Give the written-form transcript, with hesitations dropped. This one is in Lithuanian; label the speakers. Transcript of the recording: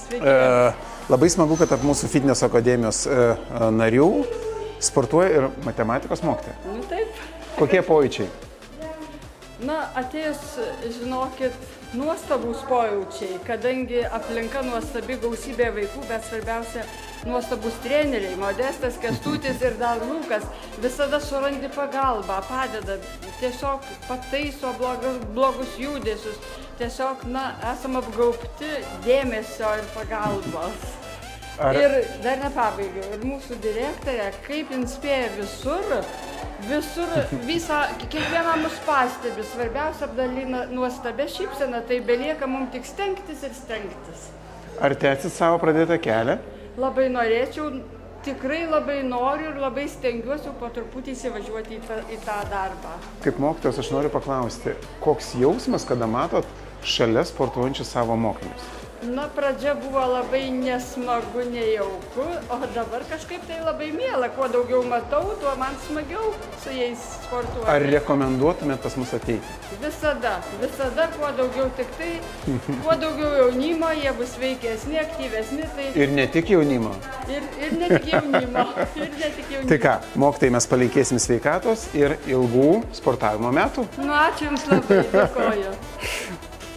Speaker 1: Sveiki.
Speaker 2: Labai smagu, kad tarp mūsų fitneso akademijos narių sportuoja ir matematikos mokytoja.
Speaker 1: Nu taip.
Speaker 2: Kokie pojūčiai?
Speaker 1: Na, atėjus, žinokit, nuostabūs pojūčiai, kadangi aplinka nuostabi, gausybė vaikų, bet svarbiausia nuostabus treneriai, Modestas, Kęstutis ir dar Lukas, visada surandi pagalbą, padeda, tiesiog pataiso blogus judesius, tiesiog, na, esam apgaubti dėmesio ir pagalbos. Ir dar nepabaigiau, ir mūsų direktorė, kaip jin spėja visur, kiekvieną mus pastebi, svarbiausia apdalina nuostabę šypseną, tai belieka mums tik stengtis ir stengtis.
Speaker 2: Ar tęsit savo pradėtą kelią?
Speaker 1: Labai norėčiau, tikrai labai noriu ir labai stengiuosi po truputį įsivažiuoti į tą darbą.
Speaker 2: Kaip mokytojas aš noriu paklausti, koks jausmas, kada matot šalia sportuojančius savo mokinius?
Speaker 1: Na, pradžia buvo labai nesmagu, nejauku, o dabar kažkaip tai labai miela. Kuo daugiau matau, tuo man smagiau su jais sportuoti.
Speaker 2: Ar rekomenduotumėt pas mus ateiti?
Speaker 1: Visada, kuo daugiau tik tai, kuo daugiau jaunimo, jie bus sveikesni, aktyvesni. Tai...
Speaker 2: Ir ne tik jaunimo?
Speaker 1: Ir ne tik jaunimo.
Speaker 2: Tai ką, mokytojai, mes palinkėsim sveikatos ir ilgų sportavimo metų.
Speaker 1: Nu, ačiū Jums labai, dėkoju.